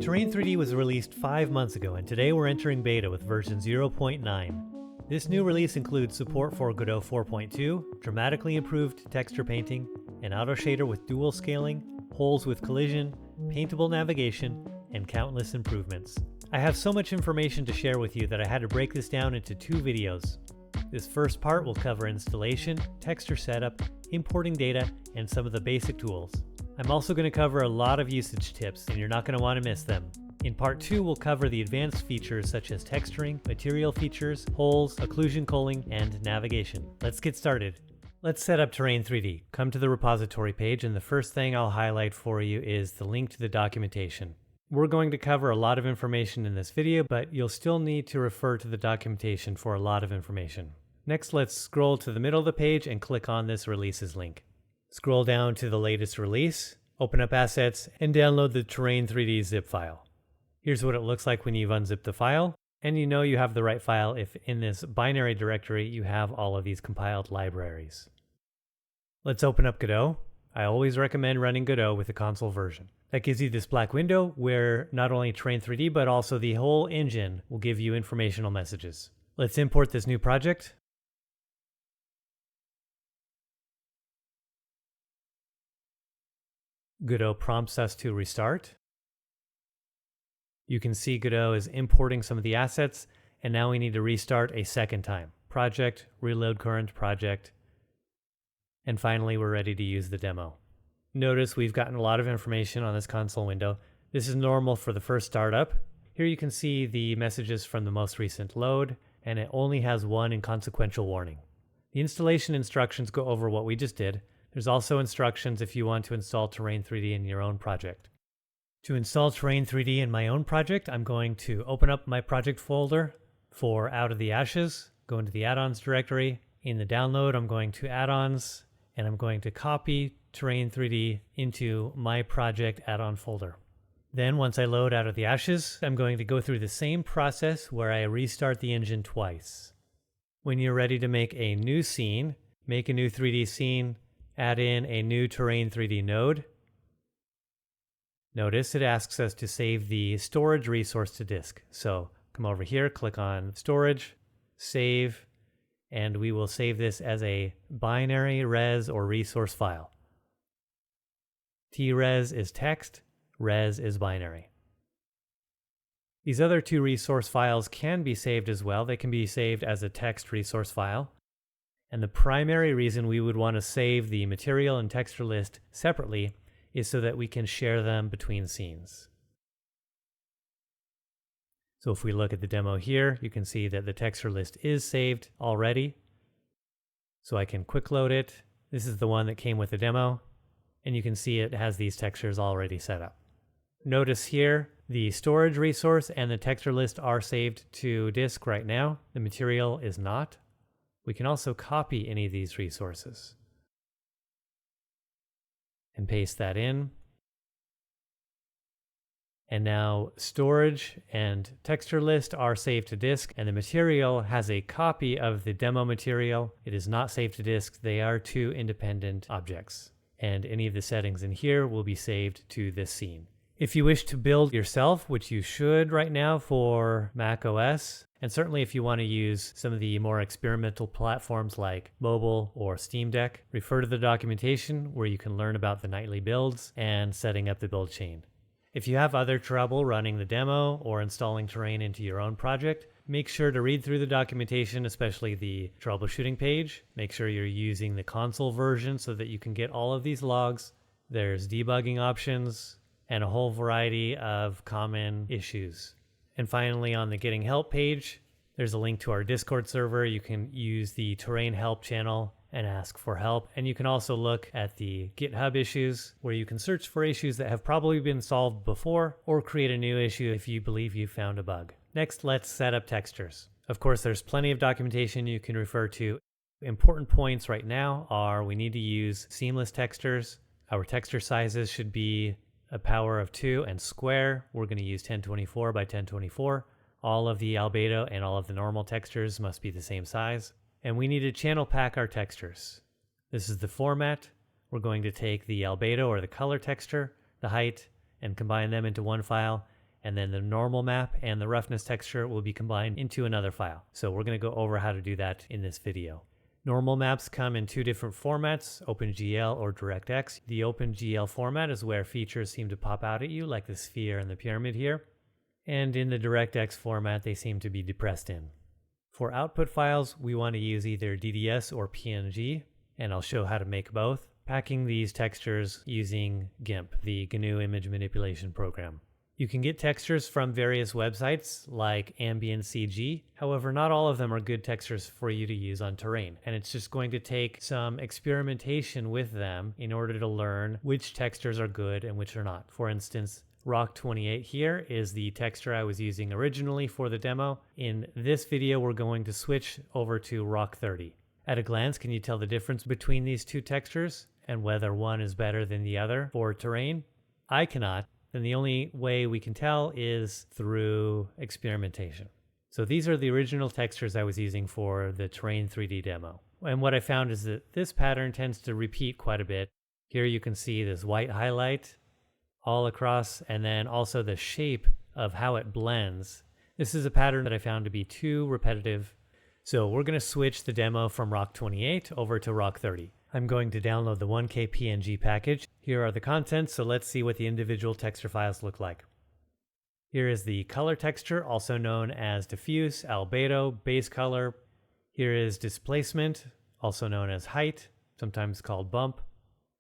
Terrain3D was released 5 months ago, and today we're entering beta with version 0.9. This new release includes support for Godot 4.2, dramatically improved texture painting, an auto shader with dual scaling, holes with collision, paintable navigation, and countless improvements. I have so much information to share with you that I had to break this down into 2 videos. This first part will cover installation, texture setup, importing data, and some of the basic tools. I'm also going to cover a lot of usage tips, and you're not going to want to miss them. In part 2, we'll cover the advanced features such as texturing, material features, holes, occlusion culling, and navigation. Let's get started. Let's set up Terrain3D. Come to the repository page, and the first thing I'll highlight for you is the link to the documentation. We're going to cover a lot of information in this video, but you'll still need to refer to the documentation for a lot of information. Next, let's scroll to the middle of the page and click on this releases link. Scroll down to the latest release, open up Assets, and download the Terrain3D zip file. Here's what it looks like when you've unzipped the file, and you know you have the right file if in this binary directory you have all of these compiled libraries. Let's open up Godot. I always recommend running Godot with the console version. That gives you this black window where not only Terrain3D but also the whole engine will give you informational messages. Let's import this new project. Godot prompts us to restart. You can see Godot is importing some of the assets, and now we need to restart a second time. Project, reload current project, and finally we're ready to use the demo. Notice we've gotten a lot of information on this console window. This is normal for the first startup. Here you can see the messages from the most recent load, and it only has one inconsequential warning. The installation instructions go over what we just did. There's also instructions if you want to install Terrain3D in your own project. To install Terrain3D in my own project, I'm going to open up my project folder for Out of the Ashes, go into the add-ons directory. In the download, I'm going to add-ons, and I'm going to copy Terrain3D into my project add-on folder. Then once I load Out of the Ashes, I'm going to go through the same process where I restart the engine twice. When you're ready to make a new scene, make a new 3D scene, add in a new Terrain3D node. Notice it asks us to save the storage resource to disk. So come over here, click on Storage, Save, and we will save this as a binary res or resource file. T-res is text, res is binary. These other 2 resource files can be saved as well. They can be saved as a text resource file. And the primary reason we would want to save the material and texture list separately is so that we can share them between scenes. So if we look at the demo here, you can see that the texture list is saved already. So I can quick load it. This is the one that came with the demo, and you can see it has these textures already set up. Notice here, the storage resource and the texture list are saved to disk right now. The material is not. We can also copy any of these resources and paste that in. And now storage and texture list are saved to disk, and the material has a copy of the demo material. It is not saved to disk. They are 2 independent objects, and any of the settings in here will be saved to this scene. If you wish to build yourself, which you should right now for Mac OS, and certainly if you want to use some of the more experimental platforms like mobile or Steam Deck, refer to the documentation where you can learn about the nightly builds and setting up the build chain. If you have other trouble running the demo or installing Terrain into your own project, make sure to read through the documentation, especially the troubleshooting page. Make sure you're using the console version so that you can get all of these logs. There's debugging options and a whole variety of common issues. And finally, on the Getting Help page, there's a link to our Discord server. You can use the Terrain Help channel and ask for help. And you can also look at the GitHub issues, where you can search for issues that have probably been solved before, or create a new issue if you believe you found a bug. Next, let's set up textures. Of course, there's plenty of documentation you can refer to. Important points right now are we need to use seamless textures. Our texture sizes should be a power of 2 and square. We're going to use 1024 by 1024. All of the albedo and all of the normal textures must be the same size. And we need to channel pack our textures. This is the format. We're going to take the albedo or the color texture, the height, and combine them into one file. and then the normal map and the roughness texture will be combined into another file. So we're going to go over how to do that in this video. Normal maps come in two different formats, OpenGL or DirectX. The OpenGL format is where features seem to pop out at you, like the sphere and the pyramid here. And in the DirectX format, they seem to be depressed in. For output files, we want to use either DDS or PNG, and I'll show how to make both, packing these textures using GIMP, the GNU Image Manipulation Program. You can get textures from various websites like Ambient CG. However, not all of them are good textures for you to use on Terrain, and it's just going to take some experimentation with them in order to learn which textures are good and which are not. For instance, Rock28 here is the texture I was using originally for the demo. In this video, we're going to switch over to Rock30. At a glance, can you tell the difference between these two textures and whether one is better than the other for Terrain? I cannot. Then the only way we can tell is through experimentation. So these are the original textures I was using for the Terrain3D demo. And what I found is that this pattern tends to repeat quite a bit. Here you can see this white highlight all across, and then also the shape of how it blends. This is a pattern that I found to be too repetitive. So we're going to switch the demo from Rock28 over to Rock30. I'm going to download the 1K PNG package. Here are the contents, so let's see what the individual texture files look like. Here is the color texture, also known as diffuse, albedo, base color. Here is displacement, also known as height, sometimes called bump.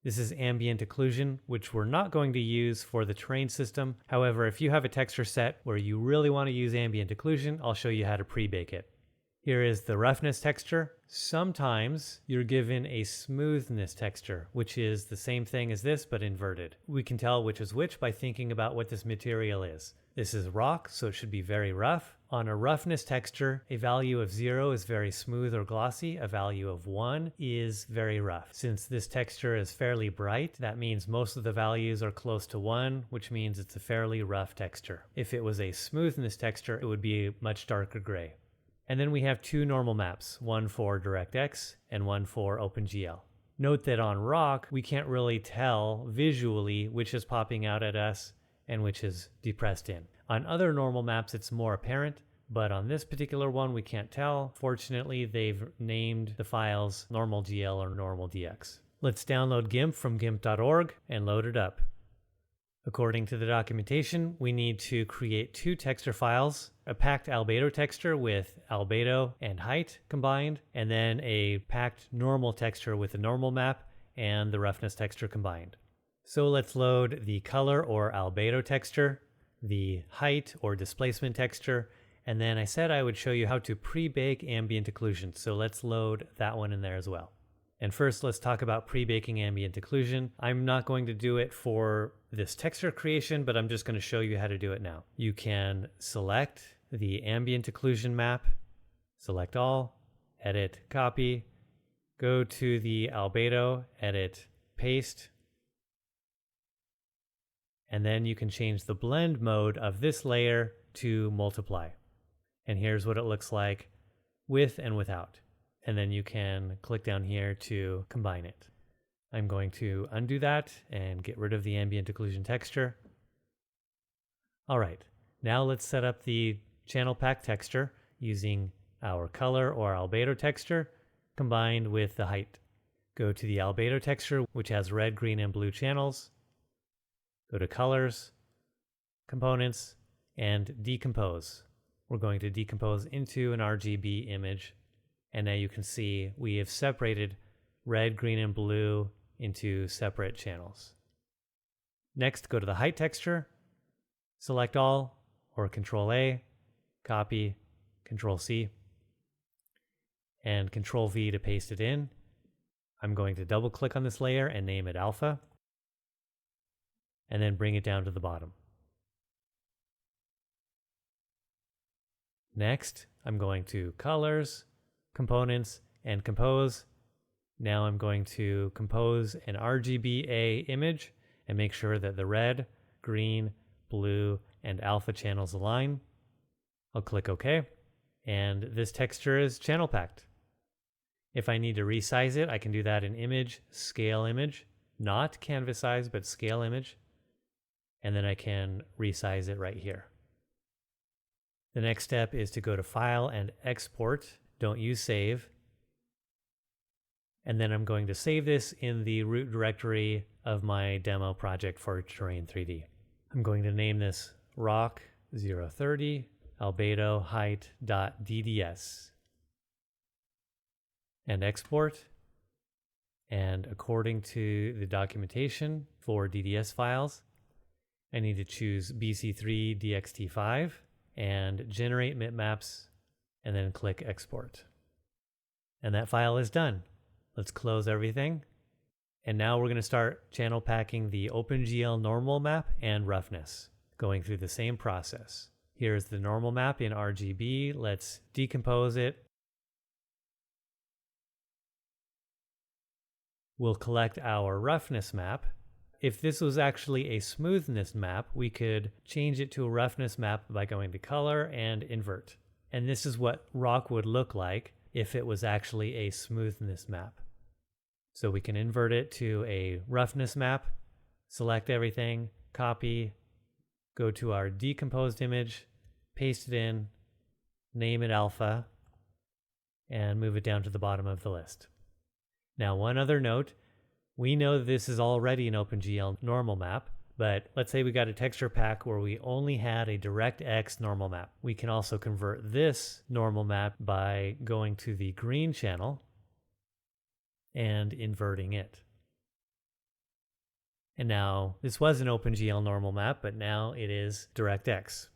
This is ambient occlusion, which we're not going to use for the terrain system. However, if you have a texture set where you really want to use ambient occlusion, I'll show you how to pre-bake it. Here is the roughness texture. Sometimes you're given a smoothness texture, which is the same thing as this, but inverted. We can tell which is which by thinking about what this material is. This is rock, so it should be very rough. On a roughness texture, a value of 0 is very smooth or glossy. A value of 1 is very rough. Since this texture is fairly bright, that means most of the values are close to 1, which means it's a fairly rough texture. If it was a smoothness texture, it would be a much darker gray. And then we have two normal maps, one for DirectX and one for OpenGL. Note that on Rock, we can't really tell visually which is popping out at us and which is depressed in. On other normal maps, it's more apparent, but on this particular one, we can't tell. Fortunately, they've named the files normalGL or normalDX. Let's download GIMP from gimp.org and load it up. According to the documentation, we need to create two texture files, a packed albedo texture with albedo and height combined, and then a packed normal texture with a normal map and the roughness texture combined. So let's load the color or albedo texture, the height or displacement texture, and then I said I would show you how to pre-bake ambient occlusion, so let's load that one in there as well. And first, let's talk about pre-baking ambient occlusion. I'm not going to do it for this texture creation, but I'm just going to show you how to do it now. You can select the ambient occlusion map, select all, edit, copy, go to the albedo, edit, paste, and then you can change the blend mode of this layer to multiply. And here's what it looks like with and without. And then you can click down here to combine it. I'm going to undo that and get rid of the ambient occlusion texture. All right, now let's set up the channel pack texture using our color or albedo texture combined with the height. Go to the albedo texture, which has red, green, and blue channels. Go to colors, components, and decompose. We're going to decompose into an RGB image. And now you can see we have separated red, green, and blue into separate channels. Next, go to the height texture, select all, or Control A, copy, Control C, and Control V to paste it in. I'm going to double click on this layer and name it alpha, and then bring it down to the bottom. Next, I'm going to colors, components, and compose. Now I'm going to compose an RGBA image and make sure that the red, green, blue, and alpha channels align. I'll click OK, and this texture is channel packed. If I need to resize it, I can do that in Image, Scale Image, not Canvas size, but Scale Image, and then I can resize it right here. The next step is to go to File and Export. Don't use Save. And then I'm going to save this in the root directory of my demo project for Terrain3D. I'm going to name this rock 030 albedo height.dds and export. And according to the documentation for DDS files, I need to choose BC3 DXT5 and generate bitmaps and then click export. And that file is done. Let's close everything. And now we're going to start channel packing the OpenGL normal map and roughness, going through the same process. Here's the normal map in RGB. Let's decompose it. We'll collect our roughness map. If this was actually a smoothness map, we could change it to a roughness map by going to color and invert. And this is what rock would look like if it was actually a smoothness map. So we can invert it to a roughness map, select everything, copy, go to our decomposed image, paste it in, name it alpha, and move it down to the bottom of the list. Now, one other note, we know that this is already an OpenGL normal map, but let's say we got a texture pack where we only had a DirectX normal map. We can also convert this normal map by going to the green channel and inverting it. And now this was an OpenGL normal map, but now it is DirectX.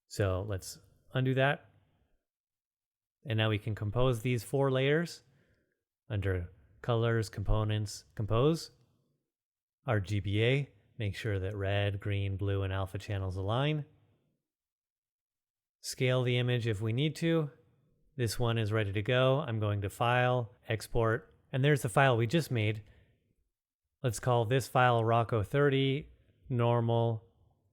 So let's undo that. And now we can compose these 4 layers under Colors, Components, Compose. RGBA, make sure that red, green, blue, and alpha channels align. Scale the image if we need to. This one is ready to go. I'm going to File, Export, and there's the file we just made. Let's call this file Rocco30 normal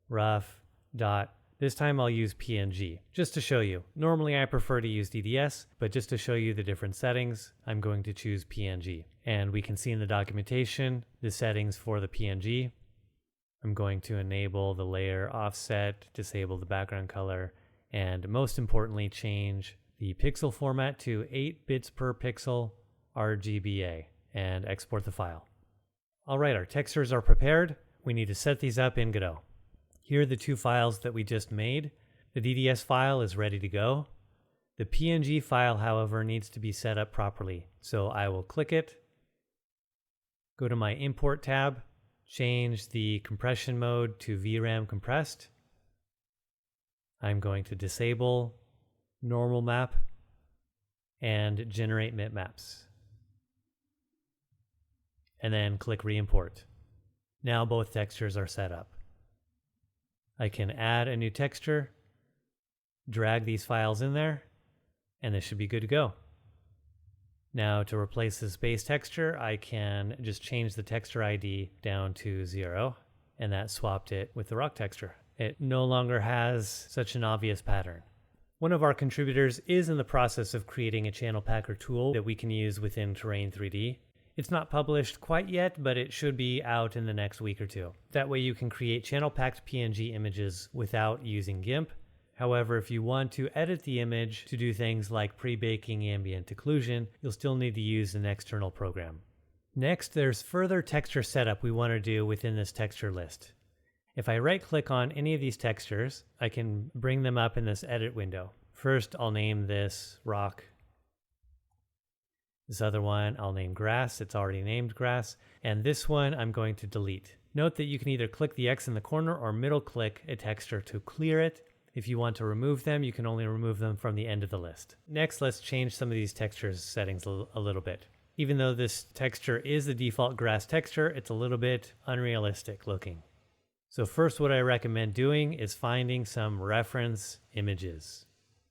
rough dot. This time I'll use PNG, just to show you. Normally I prefer to use DDS, but just to show you the different settings, I'm going to choose PNG. And we can see in the documentation the settings for the PNG. I'm going to enable the layer offset, disable the background color, and most importantly change the pixel format to 8 bits per pixel RGBA and export the file. All right, our textures are prepared. We need to set these up in Godot. Here are the 2 files that we just made. The DDS file is ready to go. The PNG file, however, needs to be set up properly. So I will click it, go to my Import tab, change the compression mode to VRAM compressed. I'm going to disable normal map and generate bitmaps. And then click re-import. Now both textures are set up. I can add a new texture, drag these files in there, and this should be good to go. Now to replace this base texture, I can just change the texture ID down to 0, and that swapped it with the rock texture. It no longer has such an obvious pattern. One of our contributors is in the process of creating a channel packer tool that we can use within Terrain3D. It's not published quite yet, but it should be out in the next week or 2. That way you can create channel-packed PNG images without using GIMP. However, if you want to edit the image to do things like pre-baking ambient occlusion, you'll still need to use an external program. Next, there's further texture setup we want to do within this texture list. If I right-click on any of these textures, I can bring them up in this edit window. First, I'll name this rock. This other one I'll name grass, it's already named grass, and this one I'm going to delete. Note that you can either click the X in the corner or middle click a texture to clear it. If you want to remove them, you can only remove them from the end of the list. Next, let's change some of these texture settings a little bit. Even though this texture is the default grass texture, it's a little bit unrealistic looking. So first, what I recommend doing is finding some reference images.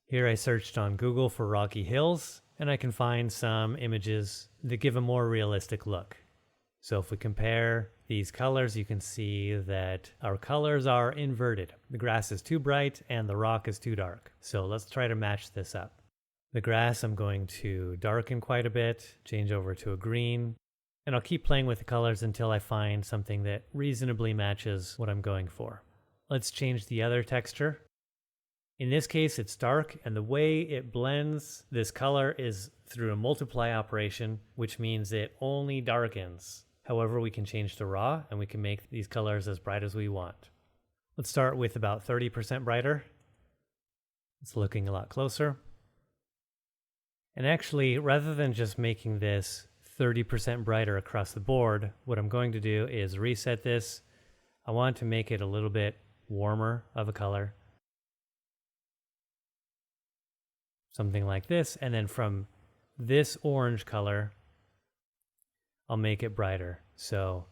Here I searched on Google for rocky hills, and I can find some images that give a more realistic look. So if we compare these colors, you can see that our colors are inverted. The grass is too bright and the rock is too dark. So let's try to match this up. The grass I'm going to darken quite a bit, change over to a green, and I'll keep playing with the colors until I find something that reasonably matches what I'm going for. Let's change the other texture. In this case, it's dark, and the way it blends this color is through a multiply operation, which means it only darkens. However, we can change to raw, and we can make these colors as bright as we want. Let's start with about 30% brighter. It's looking a lot closer. And actually, rather than just making this 30% brighter across the board, what I'm going to do is reset this. I want to make it a little bit warmer of a color. Something like this, and then from this orange color, I'll make it brighter. So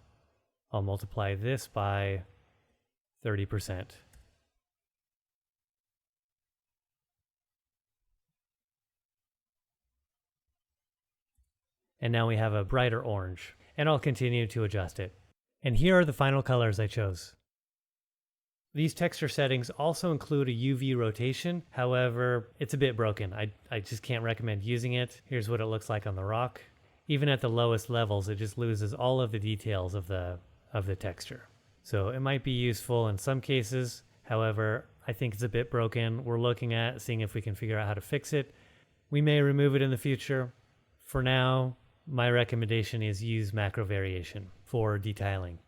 I'll multiply this by 30%. And now we have a brighter orange, and I'll continue to adjust it. And here are the final colors I chose. These texture settings also include a UV rotation. However, it's a bit broken. I just can't recommend using it. Here's what it looks like on the rock. Even at the lowest levels, it just loses all of the details of the texture. So it might be useful in some cases. However, I think it's a bit broken. We're looking at seeing if we can figure out how to fix it. We may remove it in the future. For now, my recommendation is use macro variation for detailing.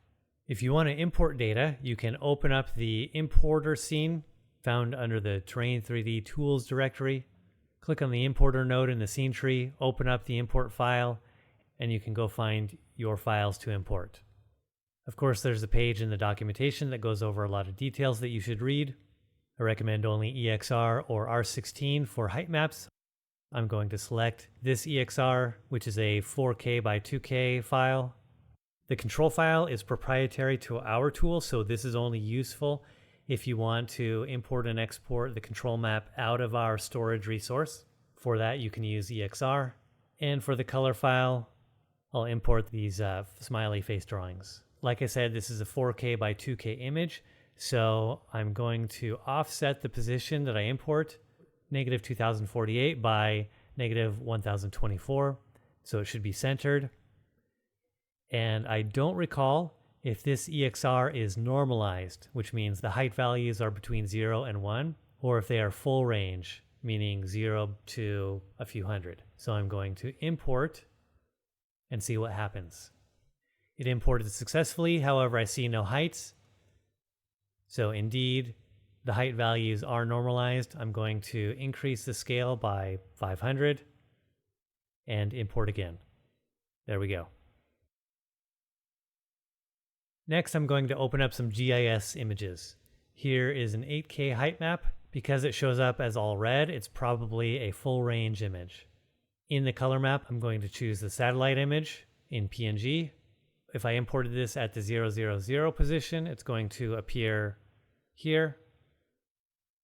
If you want to import data, you can open up the importer scene found under the Terrain3D Tools directory. Click on the importer node in the scene tree, open up the import file, and you can go find your files to import. Of course, there's a page in the documentation that goes over a lot of details that you should read. I recommend only EXR or R16 for height maps. I'm going to select this EXR, which is a 4K by 2K file. The control file is proprietary to our tool, so this is only useful if you want to import and export the control map out of our storage resource. For that, you can use EXR. And for the color file, I'll import these smiley face drawings. Like I said, this is a 4K by 2K image, so I'm going to offset the position that I import, negative 2048 by negative 1024, so it should be centered. And I don't recall if this EXR is normalized, which means the height values are between 0 and 1, or if they are full range, meaning 0 to a few hundred. So I'm going to import and see what happens. It imported successfully, however, I see no heights. So indeed, the height values are normalized. I'm going to increase the scale by 500 and import again. There we go. Next, I'm going to open up some GIS images. Here is an 8K height map. Because it shows up as all red, it's probably a full range image. In the color map, I'm going to choose the satellite image in PNG. If I imported this at the 000 position, it's going to appear here.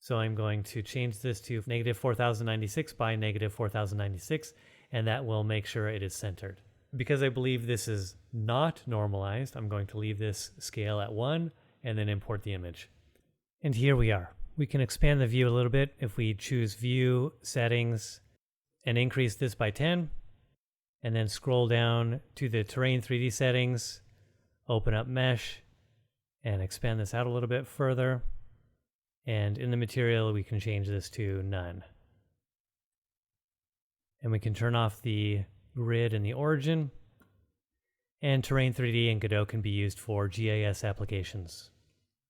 So I'm going to change this to negative 4096 by negative 4096, and that will make sure it is centered. Because I believe this is not normalized, I'm going to leave this scale at 1 and then import the image. And here we are. We can expand the view a little bit if we choose View, Settings, and increase this by 10. And then scroll down to the Terrain3D settings, open up Mesh, and expand this out a little bit further. And in the material, we can change this to None. And we can turn off the grid and the origin, and Terrain3D and Godot can be used for GIS applications.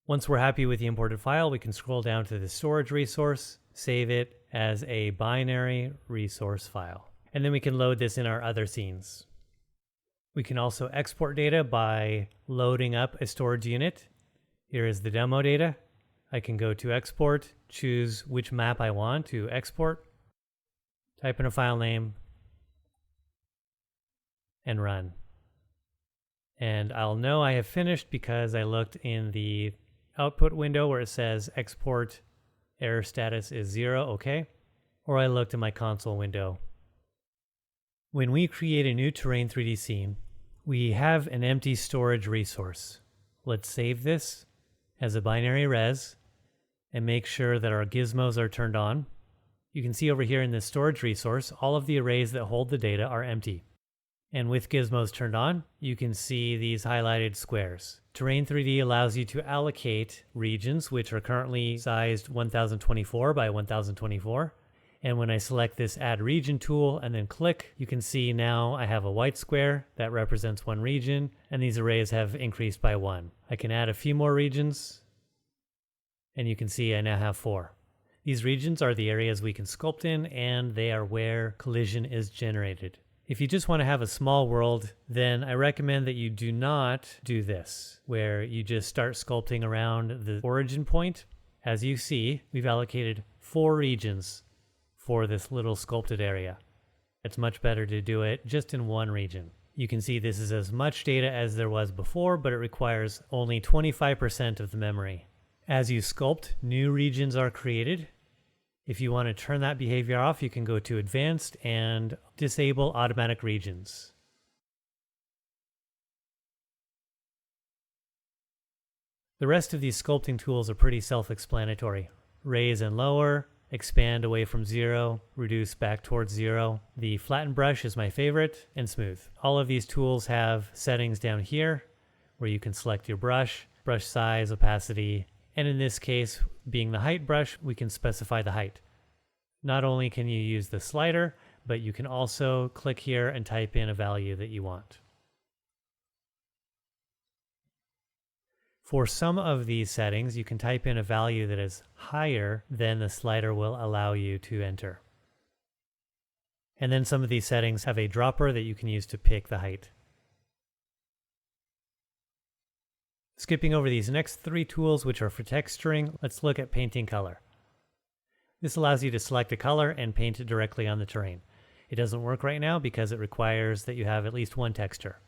Once we're happy with the imported file, we can scroll down to the storage resource, save it as a binary resource file, and then we can load this in our other scenes. We can also export data by loading up a storage unit. Here is the demo data. I can go to export, choose which map I want to export, type in a file name, and run. And I'll know I have finished because I looked in the output window where it says export error status is 0, okay? Or I looked in my console window. When we create a new Terrain3D scene, we have an empty storage resource. Let's save this as a binary res and make sure that our gizmos are turned on. You can see over here in this storage resource, all of the arrays that hold the data are empty. And with gizmos turned on, you can see these highlighted squares. Terrain3D allows you to allocate regions, which are currently sized 1024 by 1024. And when I select this Add Region tool and then click, you can see now I have a white square that represents one region, and these arrays have increased by 1. I can add a few more regions, and you can see I now have 4. These regions are the areas we can sculpt in, and they are where collision is generated. If you just want to have a small world, then I recommend that you do not do this, where you just start sculpting around the origin point. As you see, we've allocated 4 regions for this little sculpted area. It's much better to do it just in one region. You can see this is as much data as there was before, but it requires only 25% of the memory. As you sculpt, new regions are created. If you want to turn that behavior off, you can go to Advanced and disable automatic regions. The rest of these sculpting tools are pretty self-explanatory. Raise and lower, expand away from 0, reduce back towards 0. The flatten brush is my favorite, and smooth. All of these tools have settings down here where you can select your brush size, opacity, and in this case, being the height brush, we can specify the height. Not only can you use the slider, but you can also click here and type in a value that you want. For some of these settings, you can type in a value that is higher than the slider will allow you to enter. And then some of these settings have a dropper that you can use to pick the height. Skipping over these next 3 tools, which are for texturing, let's look at painting color. This allows you to select a color and paint it directly on the terrain. It doesn't work right now because it requires that you have at least one texture.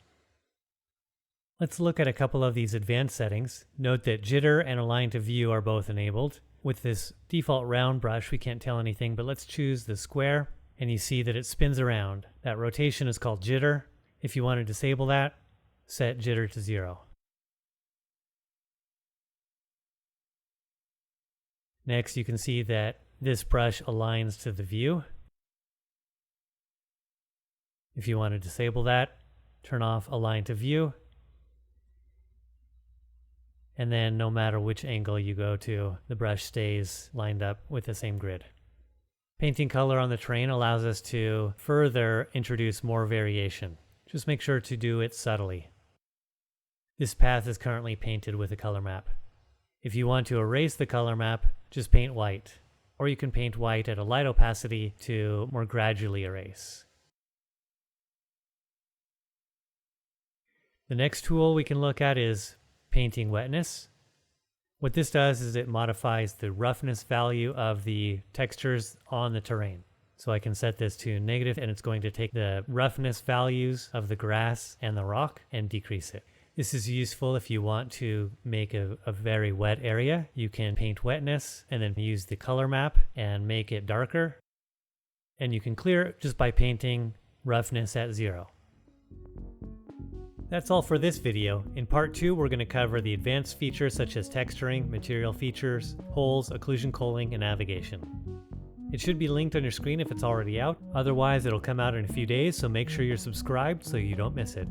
Let's look at a couple of these advanced settings. Note that jitter and align to view are both enabled. With this default round brush, we can't tell anything, but let's choose the square, and you see that it spins around. That rotation is called jitter. If you want to disable that, set jitter to 0. Next, you can see that this brush aligns to the view. If you want to disable that, turn off Align to View. And then no matter which angle you go to, the brush stays lined up with the same grid. Painting color on the terrain allows us to further introduce more variation. Just make sure to do it subtly. This path is currently painted with a color map. If you want to erase the color map, just paint white. Or you can paint white at a light opacity to more gradually erase. The next tool we can look at is painting wetness. What this does is it modifies the roughness value of the textures on the terrain. So I can set this to negative, and it's going to take the roughness values of the grass and the rock and decrease it. This is useful if you want to make a very wet area. You can paint wetness and then use the color map and make it darker. And you can clear it just by painting roughness at 0. That's all for this video. In part 2, we're going to cover the advanced features such as texturing, material features, holes, occlusion culling, and navigation. It should be linked on your screen if it's already out. Otherwise, it'll come out in a few days, so make sure you're subscribed so you don't miss it.